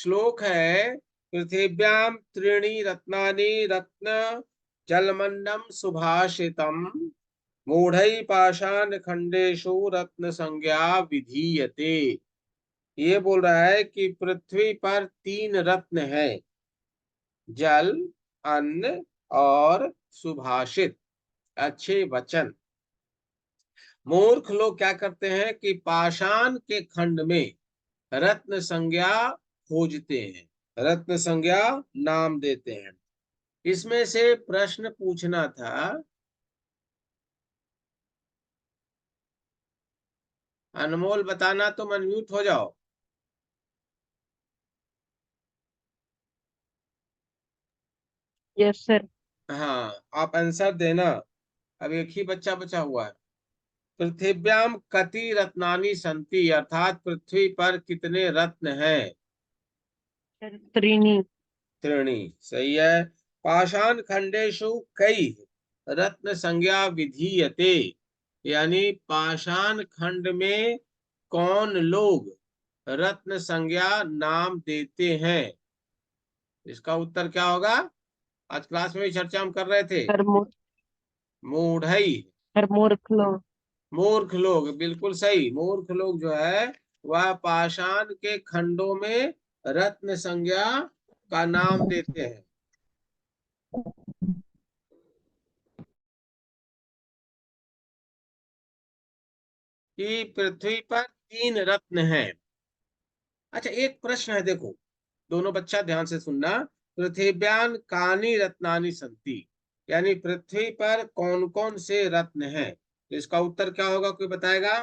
श्लोक है पृथिव्याम त्रीणि रत्नानि रत्न जलमंडम सुभाषितम मूढ़ै पाषाण खंडेषु रत्न संज्ञा विधीयते। ये बोल रहा है कि पृथ्वी पर तीन रत्न है, जल, अन्न और सुभाषित, अच्छे वचन। मूर्ख लोग क्या करते हैं कि पाषाण के खंड में रत्न संज्ञा खोजते हैं, रत्न संज्ञा नाम देते हैं। इसमें से प्रश्न पूछना था, अनमोल बताना, तुम अनम्यूट हो जाओ। Yes sir. हाँ, आप आंसर देना। अब एक ही बच्चा बचा हुआ है। पृथिव्याम कति रत्नानि संति, अर्थात पृथ्वी पर कितने रत्न हैं? त्रीणी। त्रीणी, सही है। पाषाण खंडेषु कई रत्न संज्ञा विधीयते, यानी पाषाण खंड में कौन लोग रत्न संज्ञा नाम देते हैं? इसका उत्तर क्या होगा? आज क्लास में भी चर्चा हम कर रहे थे। सर मूढ़ई, मूर्ख लोग। मूर्ख लोग, बिल्कुल सही। मूर्ख लोग जो है वह पाषाण के खंडों में रत्न संज्ञा का नाम देते हैं। कि पृथ्वी पर तीन रत्न हैं। अच्छा, एक प्रश्न है, देखो दोनों बच्चा ध्यान से सुनना। पृथिव्यान कानि रत्नानि संति, यानी पृथ्वी पर कौन कौन से रत्न हैं? तो इसका उत्तर क्या होगा, कोई बताएगा?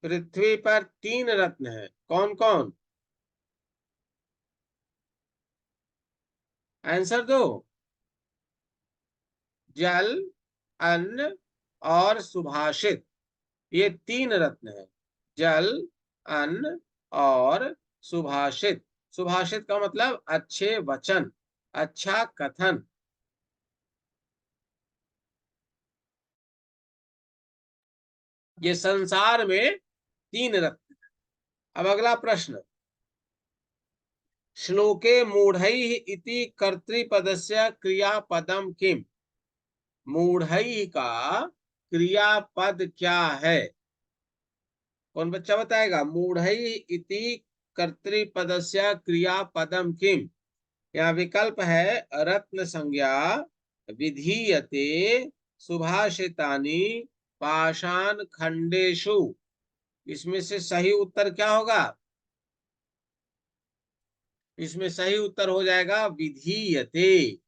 पृथ्वी पर तीन रत्न हैं, कौन कौन? आंसर दो। जल, अन्न और सुभाषित, ये तीन रत्न हैं। जल, अन्न और सुभाषित। सुभाषित का मतलब अच्छे वचन, अच्छा कथन। ये संसार में तीन रत्न। अब अगला प्रश्न, श्लोके मूढ़ैः इति कर्तृपदस्य क्रियापदम किम? मूढ़ैः का क्रियापद क्या है? कौन बच्चा बताएगा? मूढ़ैः इति कर्तृपदस्य क्रियापदम किम? यहाँ विकल्प है रत्न संज्ञा, विधीयते, सुभाषितानि, पाषाण खंडेषु। इसमें से सही उत्तर क्या होगा? इसमें सही उत्तर हो जाएगा विधीयते।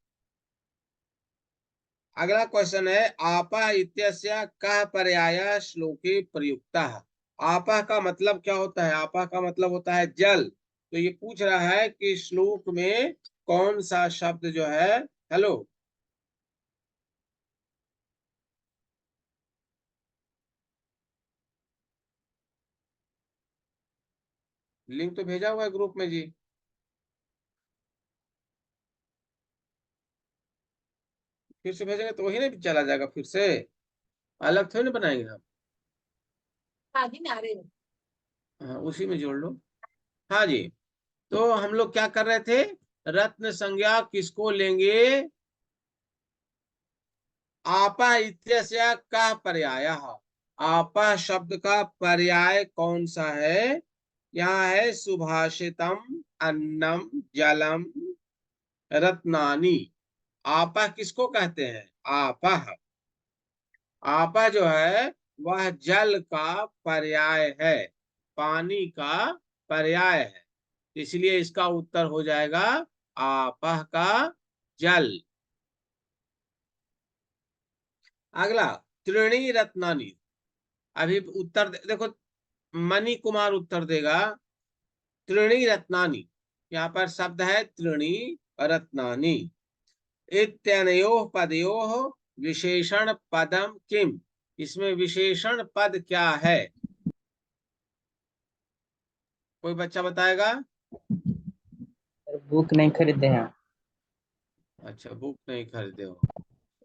अगला क्वेश्चन है, आपः इत्यस्य कः पर्यायः श्लोके प्रयुक्तः? आपः का मतलब क्या होता है? आपः का मतलब होता है जल। तो ये पूछ रहा है कि श्लोक में कौन सा शब्द जो है, हेलो, लिंक तो भेजा हुआ है ग्रुप में जी। फिर से भेजेंगे तो वही ना चला जाएगा, फिर से अलग थोड़ी ना बनाएंगे हम। हाँ जी, नारे, हाँ उसी में जोड़ लो। हाँ जी, तो हम लोग क्या कर रहे थे? रत्न संज्ञा किसको लेंगे? आपा इत्यस्य का पर्यायः। आपा शब्द का पर्याय कौन सा है? यहाँ है सुभाषितम, अन्नम, जलम, रत्नानि। आपा किसको कहते हैं? आपा, आपा जो है वह जल का पर्याय है, पानी का पर्याय है। इसलिए इसका उत्तर हो जाएगा आपह का जल। अगला, त्रीणी रत्नानि। अभी उत्तर देखो, मणि कुमार उत्तर देगा। त्रीणी रत्नानि, यहाँ पर शब्द है त्रीणी रत्नानि। इत्यनयोः पदयोः विशेषण पदम किम? इसमें विशेषण पद क्या है? कोई बच्चा बताएगा? बुक नहीं खरीदे हैं। अच्छा, बुक नहीं खरीदे हो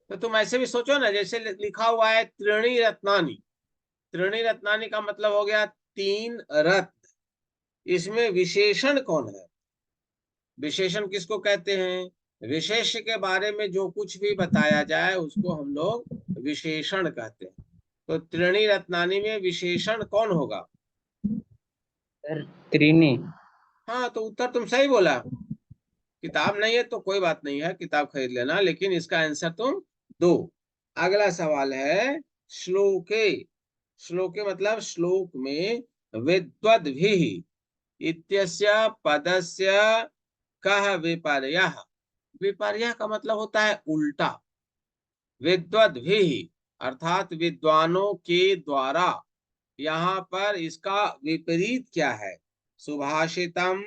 तो तुम ऐसे भी सोचो ना, जैसे लिखा हुआ है त्रीणी रत्नानि। त्रीणी रत्नानि का मतलब हो गया तीन रत्न। इसमें विशेषण कौन है? विशेषण किसको कहते हैं? विशेष के बारे में जो कुछ भी बताया जाए उसको हम लोग विशेषण कहते हैं। तो त्रीणि रत्नानि में विशेषण कौन होगा? सर त्रीनी। हाँ, तो उत्तर तुम सही बोला। किताब नहीं है तो कोई बात नहीं है, किताब खरीद लेना, लेकिन इसका आंसर तुम दो। अगला सवाल है श्लोके। श्लोके मतलब श्लोक में विद्वद्भिः इत्यस्य पदस्य कः विपर्ययः। विपर्यय का मतलब होता है उल्टा। विद्वद्भिः अर्थात विद्वानों के द्वारा, यहाँ पर इसका विपरीत क्या है? सुभाषितम,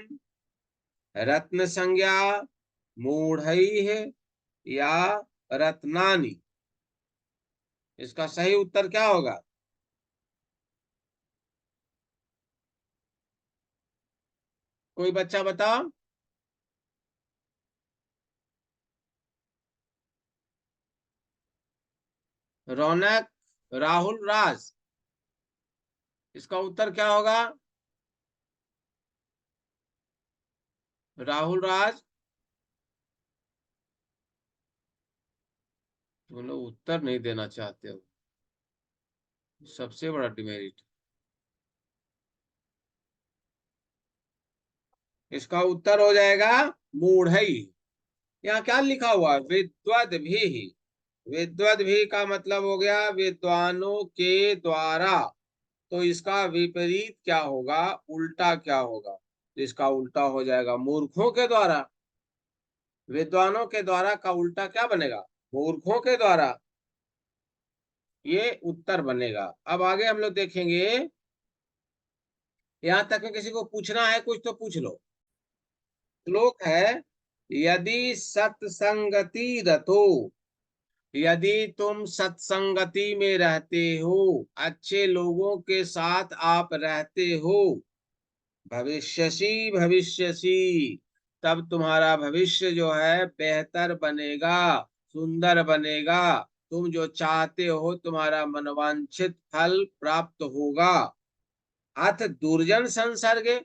रत्न संज्ञा, मूढ़ैः या रत्नानि। इसका सही उत्तर क्या होगा? कोई बच्चा बताओ। रौनक, राहुल, राज, इसका उत्तर क्या होगा? राहुल, राज, तुम लोग उत्तर नहीं देना चाहते हो, सबसे बड़ा डिमेरिट। इसका उत्तर हो जाएगा मूढ़ई। यहाँ क्या लिखा हुआ है? विद्वद भी। विद्वद भी का मतलब हो गया विद्वानों के द्वारा। तो इसका विपरीत क्या होगा? उल्टा क्या होगा? तो इसका उल्टा हो जाएगा मूर्खों के द्वारा। विद्वानों के द्वारा का उल्टा क्या बनेगा? मूर्खों के द्वारा। ये उत्तर बनेगा। अब आगे हम लोग देखेंगे। यहां तक में किसी को पूछना है कुछ तो पूछ लो। श्लोक है यदि सत्संगति रतो। यदि तुम सत्संगति में रहते हो, अच्छे लोगों के साथ आप रहते हो, भविष्यसि भविष्यसि, तब तुम्हारा भविष्य जो है बेहतर बनेगा, सुंदर बनेगा। तुम जो चाहते हो तुम्हारा मनवांछित फल प्राप्त होगा। अथ दुर्जन संसर्गे,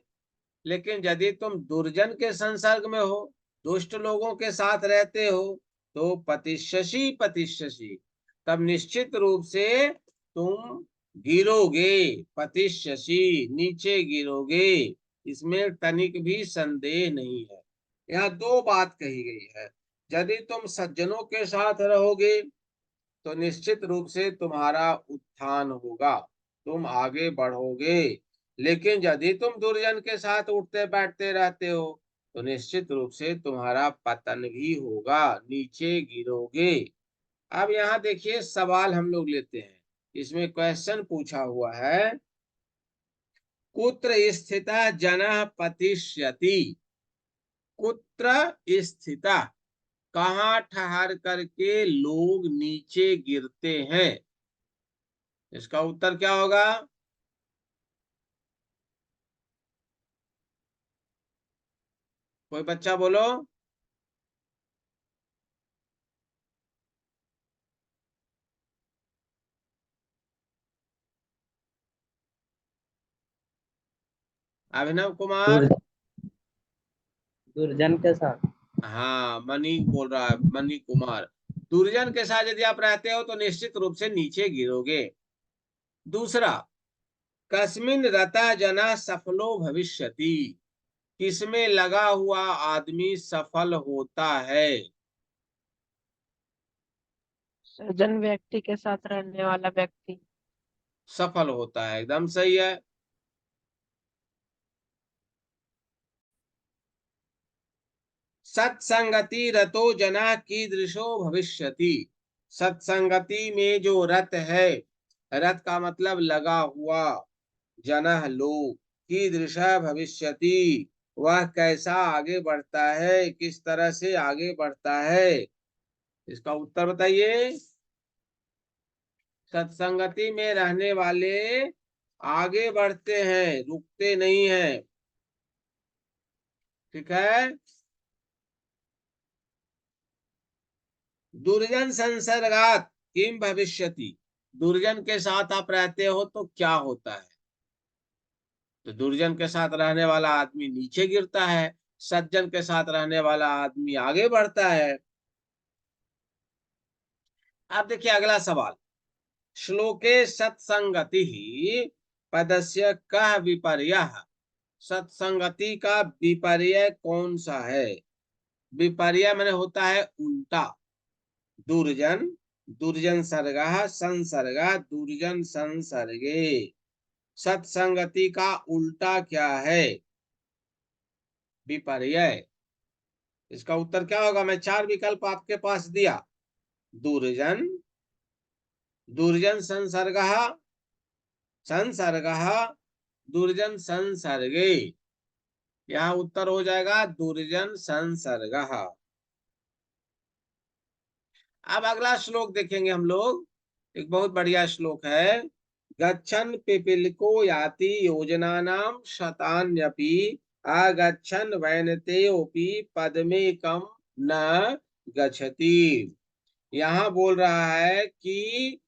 लेकिन यदि तुम दुर्जन के संसर्ग में हो, दुष्ट लोगों के साथ रहते हो, तो पतिष्यसि पतिष्यसि, तब निश्चित रूप से तुम गिरोगे। पतिष्यसि, नीचे गिरोगे। इसमें तनिक भी संदेह नहीं है। यहाँ दो बात कही गई है। यदि तुम सज्जनों के साथ रहोगे तो निश्चित रूप से तुम्हारा उत्थान होगा, तुम आगे बढ़ोगे। लेकिन यदि तुम दुर्जन के साथ उठते बैठते रहते हो तो निश्चित रूप से तुम्हारा पतन भी होगा, नीचे गिरोगे। अब यहाँ देखिए सवाल हम लोग लेते हैं। इसमें क्वेश्चन पूछा हुआ है कुत्र स्थितः जनः पतिष्यति। कुत्र स्थितः, कहाँ ठहर करके लोग नीचे गिरते हैं? इसका उत्तर क्या होगा? कोई बच्चा बोलो। अभिनव कुमार। दुर्जन के साथ। हाँ, मनी बोल रहा है, मनी कुमार। दुर्जन के साथ यदि आप रहते हो तो निश्चित रूप से नीचे गिरोगे। दूसरा, कस्मिन रता जना सफलो भविष्यति। किसमें लगा हुआ आदमी सफल होता है? सज्जन व्यक्ति के साथ रहने वाला व्यक्ति। सफल होता है, एकदम सही है। सत्संगति रतो जना कीदृशो भविष्यति। सत्संगति में जो रत है, रत का मतलब लगा हुआ, जनः लोग, कीदृश भविष्यति, वह कैसा आगे बढ़ता है, किस तरह से आगे बढ़ता है? इसका उत्तर बताइए। सत्संगति में रहने वाले आगे बढ़ते हैं, रुकते नहीं हैं। ठीक है। दुर्जन संसर्गात किम भविष्यति। दुर्जन के साथ आप रहते हो तो क्या होता है? तो दुर्जन के साथ रहने वाला आदमी नीचे गिरता है, सज्जन के साथ रहने वाला आदमी आगे बढ़ता है। अब देखिए अगला सवाल, श्लोके सत्संगति पदस्य कः विपर्यः। सत्संगति का विपर्य कौन सा है? विपर्य माने होता है उल्टा। दुर्जन, दुर्जन सर्गः संसर्गा, दुर्जन संसर्गे। सत्संगति का उल्टा क्या है? विपर्य। इसका उत्तर क्या होगा? मैं 4 विकल्प आपके पास दिया। दुर्जन, दुर्जन संसर्गः, संसर्गः, दुर्जन संसर्गे। यहाँ उत्तर हो जाएगा दुर्जन संसर्गः। अब अगला श्लोक देखेंगे हम लोग, एक बहुत बढ़िया श्लोक है। गच्छन् पिपीलिको याति योजनानां शतान्यपि आगच्छन् वैनतेयोपि पदमेकं न गच्छति। यहाँ बोल रहा है कि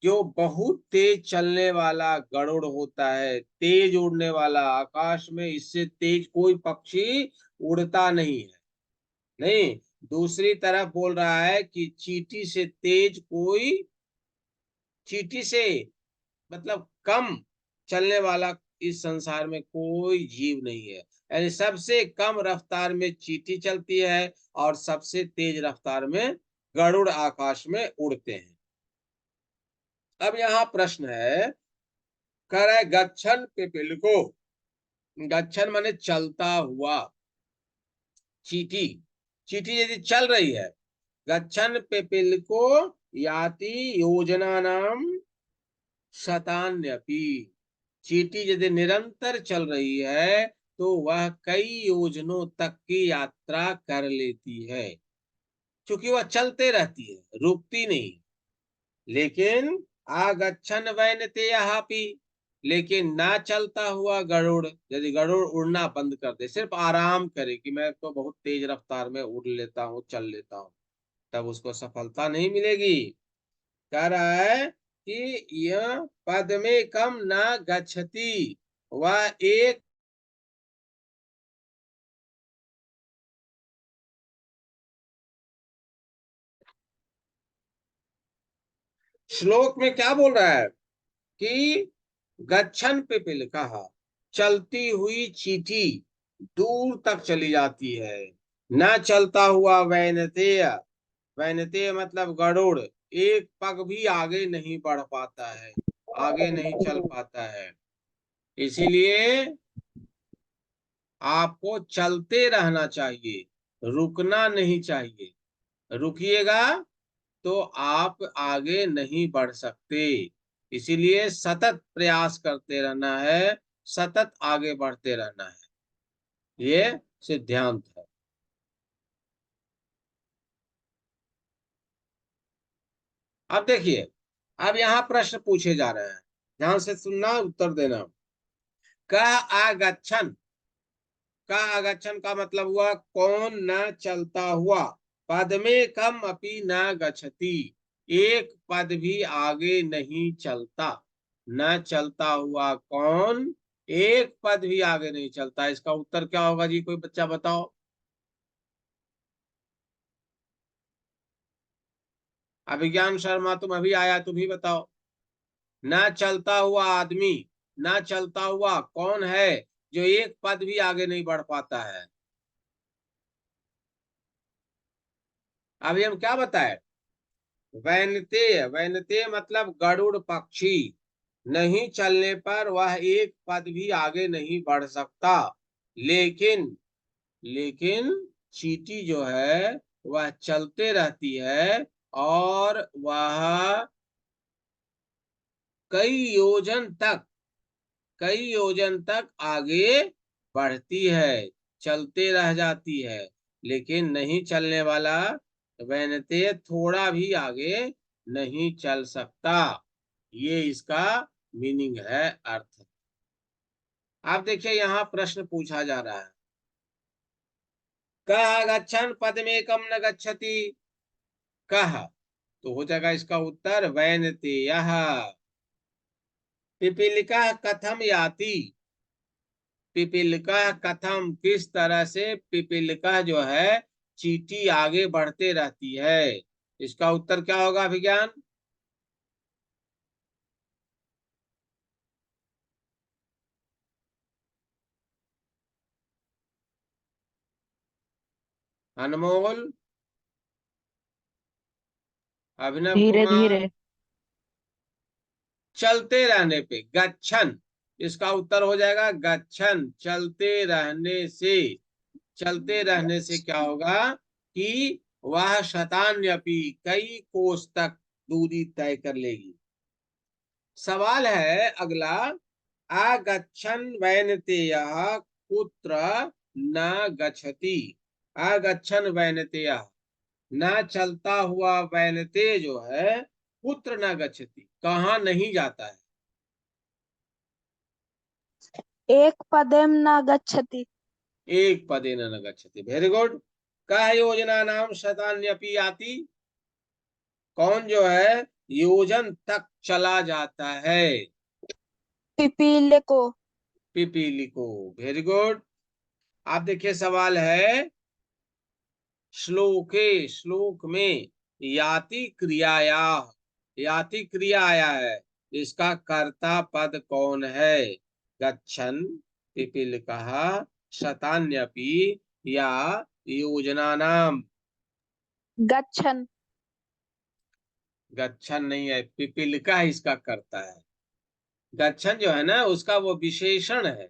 जो बहुत तेज चलने वाला गरुड़ होता है, तेज उड़ने वाला, आकाश में इससे तेज कोई पक्षी उड़ता नहीं है। नहीं, दूसरी तरफ बोल रहा है कि चींटी से तेज कोई, चींटी से मतलब कम चलने वाला इस संसार में कोई जीव नहीं है। यानी सबसे कम रफ्तार में चींटी चलती है और सबसे तेज रफ्तार में गरुड़ आकाश में उड़ते हैं। अब यहाँ प्रश्न है, कह रहा है गच्छन पिपीलिको। गच्छन माने चलता हुआ। चींटी, चींटी यदि चल रही है, गच्छन पिपीलिको याति योजनानां शतान्यपि। चींटी यदि निरंतर चल रही है तो वह कई योजनों तक की यात्रा कर लेती है, क्योंकि वह चलते रहती है, रुकती नहीं। लेकिन आगच्छन वैनतेयः, लेकिन ना चलता हुआ गरुड़, यदि गरुड़ उड़ना बंद कर दे, सिर्फ आराम करे कि मैं तो बहुत तेज रफ्तार में उड़ लेता हूँ, चल लेता हूँ, तब उसको सफलता नहीं मिलेगी। कह रहा है कि यह पद में कम न गच्छति, वह एक श्लोक में क्या बोल रहा है कि गच्छन पिपीलिका, चलती हुई चींटी दूर तक चली जाती है। न चलता हुआ वैनतेय, वैनतेय मतलब गरुड़, एक पग भी आगे नहीं बढ़ पाता है, आगे नहीं चल पाता है। इसीलिए आपको चलते रहना चाहिए, रुकना नहीं चाहिए। रुकिएगा तो आप आगे नहीं बढ़ सकते। इसीलिए सतत प्रयास करते रहना है, सतत आगे बढ़ते रहना है। ये सिद्धांत है। अब देखिए, अब यहाँ प्रश्न पूछे जा रहे हैं, ध्यान से सुनना, उत्तर देना। कह आगच्छन, का आगच्छन का मतलब हुआ कौन न चलता हुआ, पद में कम अपि न गच्छति, एक पद भी आगे नहीं चलता। न चलता हुआ कौन, एक पद भी आगे नहीं चलता। इसका उत्तर क्या होगा जी? कोई बच्चा बताओ। अभिज्ञान शर्मा तुम अभी आया, तुम ही बताओ। न चलता हुआ आदमी, न चलता हुआ कौन है जो एक पद भी आगे नहीं बढ़ पाता है? अभी हम क्या बताए? वैनतेय, वैनतेय मतलब गरुड़ पक्षी, नहीं चलने पर वह एक पद भी आगे नहीं बढ़ सकता। लेकिन, लेकिन चींटी जो है वह चलते रहती है और वह कई योजन तक, कई योजन तक आगे बढ़ती है, चलते रह जाती है। लेकिन नहीं चलने वाला वैनतेय थोड़ा भी आगे नहीं चल सकता। ये इसका मीनिंग है, अर्थ। आप देखिए यहाँ प्रश्न पूछा जा रहा है, कह गच्छन पदमेकम न गच्छति। कह तो हो जाएगा इसका उत्तर वैनतेयः। पिपीलिका कथम याति, पिपीलिका कथम, किस तरह से पिपीलिका जो है चींटी आगे बढ़ते रहती है। इसका उत्तर क्या होगा विज्ञान? अनमोल, अभिनव धीरे कुमार, धीरे। चलते रहने पे, गच्छन। इसका उत्तर हो जाएगा गच्छन, चलते रहने से। चलते रहने से क्या होगा कि वह शतान्यपि, कई कोस तक दूरी तय कर लेगी। सवाल है अगला, आगच्छन् वैनतेयः कुत्र न गच्छति। आगच्छन् वैनतेयः, न चलता हुआ वैनतेय जो है, कुत्र न गच्छति, कहाँ नहीं जाता है। एक पदेम न गच्छति। एक पदेन न गच्छति, वेरी गुड। कह योजना नाम शतान्यपि याति, कौन जो है योजन तक चला जाता है। पिपीलिको। पिपीलिको, वेरी गुड। आप देखिए सवाल है, श्लोके, श्लोक में याति क्रियाया, याति क्रिया आया है, इसका कर्ता पद कौन है? गच्छन, पिपीलिकः, शतान्यपि या योजनानाम। गच्छन। गच्छन नहीं है, पिपीलिका इसका कर्ता है। गच्छन जो है ना उसका वो विशेषण है,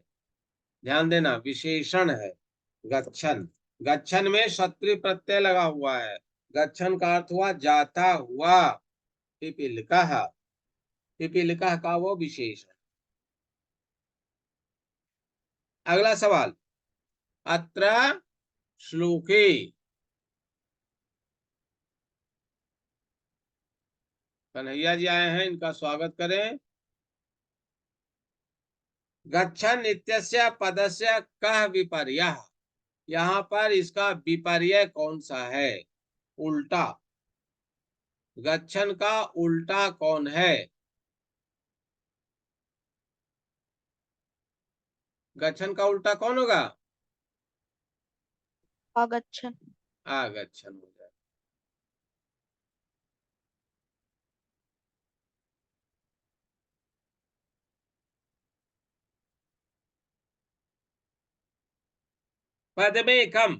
ध्यान देना, विशेषण है गच्छन। गच्छन में शत्रु प्रत्यय लगा हुआ है। गच्छन का अर्थ हुआ जाता हुआ। पिपीलिका, पिपीलिका का वो विशेषण। अगला सवाल, अत्र श्लोके, कन्हैया जी आए हैं, इनका स्वागत करें। गच्छन इत्यस्य पदस्य कः विपर्ययः, यहाँ पर इसका विपर्यय कौन सा है? उल्टा। गच्छन का उल्टा कौन है? गच्छन का उल्टा कौन होगा? अगच्छन। आगच्छन हो जाए। पदमेकम,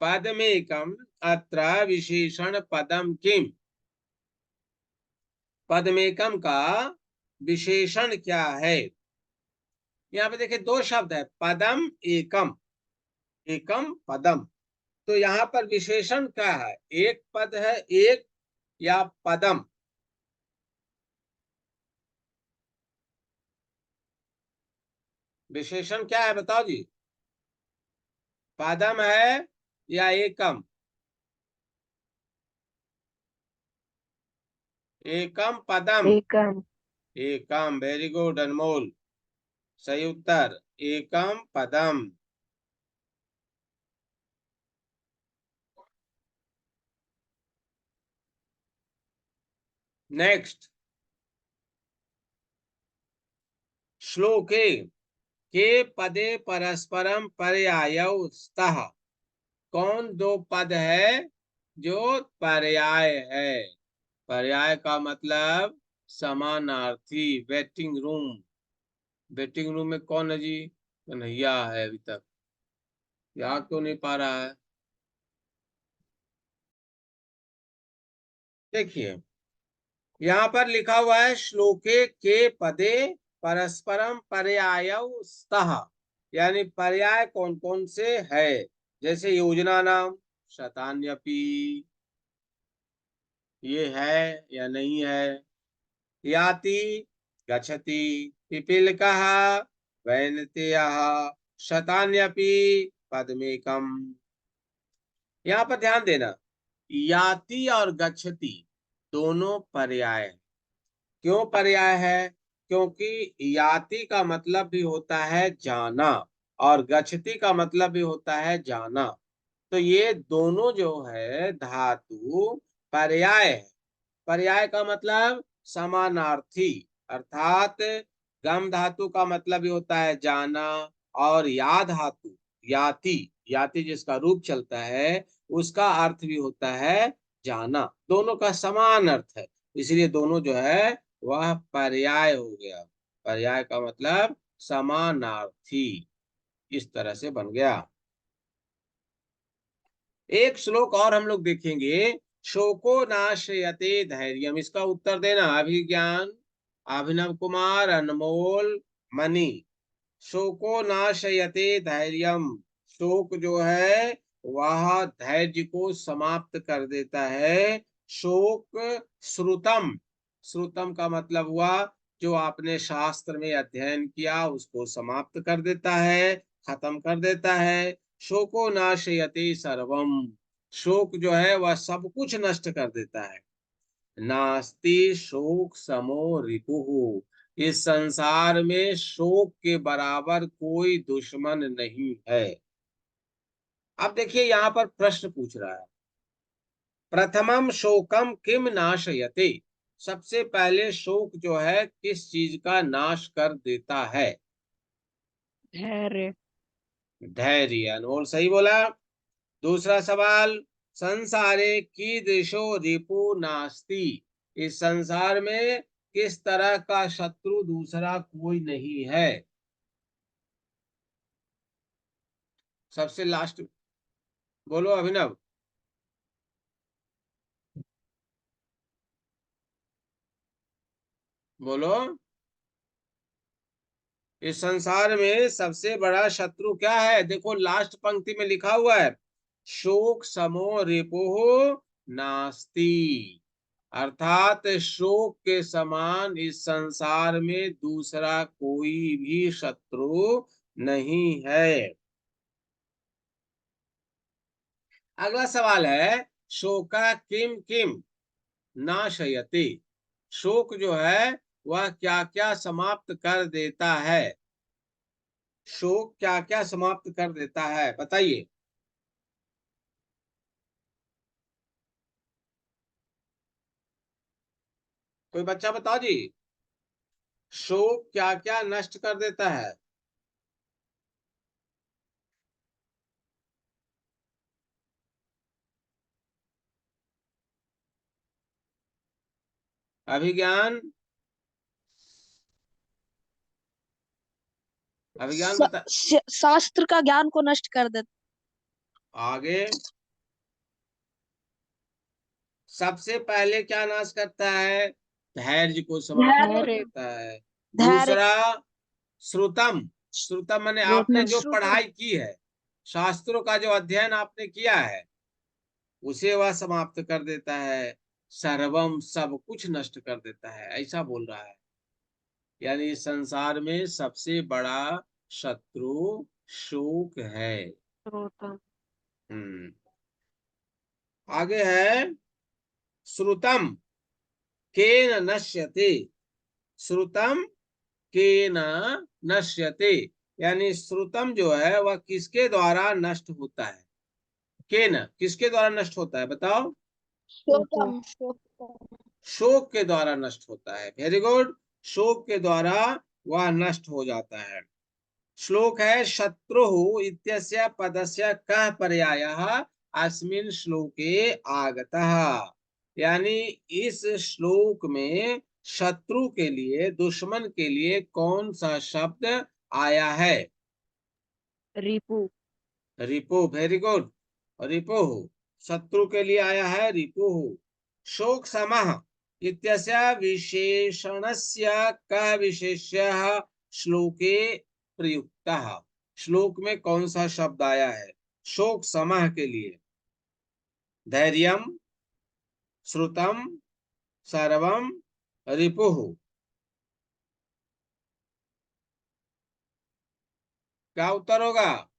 पदमेकम अत्र विशेषण पदम किम, पदमेकम का विशेषण क्या है? यहाँ पे देखिए दो शब्द है, पदम एकम, एकम पदम। तो यहाँ पर विशेषण क्या है? एक पद है, एक या पदम? विशेषण क्या है बताओ जी? पदम है या एकम? एकम पदम। एकम। एकम, वेरी गुड अनमोल, सही उत्तर, एकम पदम। नेक्स्ट, श्लोके के पदे परस्परम पर्यायौ स्तः, कौन दो पद है जो पर्याय है? पर्याय का मतलब समानार्थी। वेटिंग रूम, वेटिंग रूम में कौन है जी? कन्हैया है, अभी तक याद क्यों नहीं पा रहा है? देखिए यहाँ पर लिखा हुआ है, श्लोके के पदे परस्परम पर्यायौ स्तः, यानी पर्याय कौन कौन से है? जैसे योजना नाम, शतान्यपि, ये है या नहीं है? याति, गच्छति, पिपीलिकः, वैनतेयः, शतान्यपि, पदमेकम। यहाँ पर ध्यान देना, याति और गच्छति दोनों पर्याय है। क्यों पर्याय है? क्योंकि याति का मतलब भी होता है जाना और गच्छति का मतलब भी होता है जाना। तो ये दोनों जो है धातु पर्याय है। पर्याय का मतलब समानार्थी, अर्थात गम धातु का मतलब भी होता है जाना और या धातु याति, याति जिसका रूप चलता है उसका अर्थ भी होता है जाना। दोनों का समान अर्थ है, इसलिए दोनों जो है वह पर्याय हो गया। पर्याय का मतलब समानार्थी, इस तरह से बन गया। एक श्लोक और हम लोग देखेंगे, शोको नाशयते धैर्यम। इसका उत्तर देना अभिज्ञान, अभिनव कुमार, अनमोल, मणि। शोको नाशयते धैर्यम, शोक जो है वह धैर्य को समाप्त कर देता है। शोक श्रुतम, श्रुतम का मतलब हुआ जो आपने शास्त्र में अध्ययन किया उसको समाप्त कर देता है, खत्म कर देता है। शोको नाशयते सर्वम, शोक जो है वह सब कुछ नष्ट कर देता है। नास्ति शोक समो रिपुः, इस संसार में शोक के बराबर कोई दुश्मन नहीं है। अब देखिए यहाँ पर प्रश्न पूछ रहा है, प्रथमम शोकम किम नाशयते, सबसे पहले शोक जो है किस चीज का नाश कर देता है? धैर्य। धैर्य, अनमोल सही बोला। दूसरा सवाल, संसारे कीदृशो रिपु नास्ति, इस संसार में किस तरह का शत्रु दूसरा कोई नहीं है? सबसे लास्ट बोलो अभिनव। बोलो, इस संसार में सबसे बड़ा शत्रु क्या है? देखो लास्ट पंक्ति में लिखा हुआ है, शोक समो रिपुः नास्ति, अर्थात शोक के समान इस संसार में दूसरा कोई भी शत्रु नहीं है। अगला सवाल है, शोका किम किम नाशयति, शोक जो है वह क्या क्या समाप्त कर देता है? शोक क्या क्या समाप्त कर देता है, बताइए। कोई बच्चा बताओ जी, शोक क्या क्या नष्ट कर देता है? अभिज्ञान, अभिज्ञान बता। शास्त्र का ज्ञान को नष्ट कर देता। आगे, सबसे पहले क्या नाश करता है? धैर्य को समाप्त कर धैर्य। देता है। धैर्य। दूसरा श्रुतम, श्रुतम माने आपने जो पढ़ाई की है, शास्त्रों का जो अध्ययन आपने किया है उसे वह समाप्त कर देता है। सर्वम, सब कुछ नष्ट कर देता है, ऐसा बोल रहा है। यानी इस संसार में सबसे बड़ा शत्रु शोक है। श्रोतम। आगे है, श्रुतम केन नश्यते, श्रुतम केन नश्यते, यानी श्रुतम जो है वह किसके द्वारा नष्ट होता है? केन, किसके द्वारा नष्ट होता है बताओ? शोकम। शोक के द्वारा नष्ट होता है। वेरी गुड, शोक के द्वारा वह नष्ट हो जाता है। श्लोक है, शत्रुः इत्यस्य पदस्य कः पर्यायः अस्मिन् श्लोके आगतः, यानी इस श्लोक में शत्रु के लिए, दुश्मन के लिए कौन सा शब्द आया है? रिपु। रिपु, वेरी गुड। रिपुः, शत्रु के लिए आया है रिपुः। शोक समः इत्यस्य विशेषणस्य कः विशेष्यः श्लोके प्रयुक्तः, श्लोक में कौन सा शब्द आया है शोक समः के लिए? धैर्यम, श्रुतम, सर्वम, रिपुः। क्या उत्तर होगा?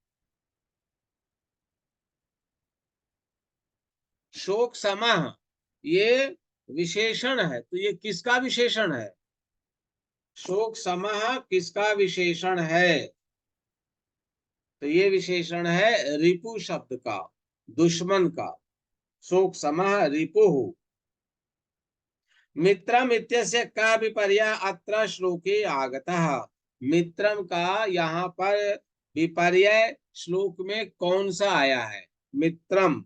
शोक समः ये विशेषण है, तो ये किसका विशेषण है? शोक समः किसका विशेषण है? तो ये विशेषण है रिपु शब्द का, दुश्मन का। शोक समः रिपुः। मित्रम इत्यस्य का विपर्य अत्र श्लोके आगतः, मित्रम का यहाँ पर विपर्यय श्लोक में कौन सा आया है? मित्रम,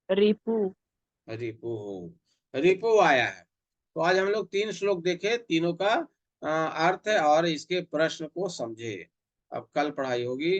रिपु, रिपु, रिपु आया है। तो आज हम लोग 3 श्लोक देखे, तीनों का अर्थ और इसके प्रश्न को समझे। अब कल पढ़ाई होगी।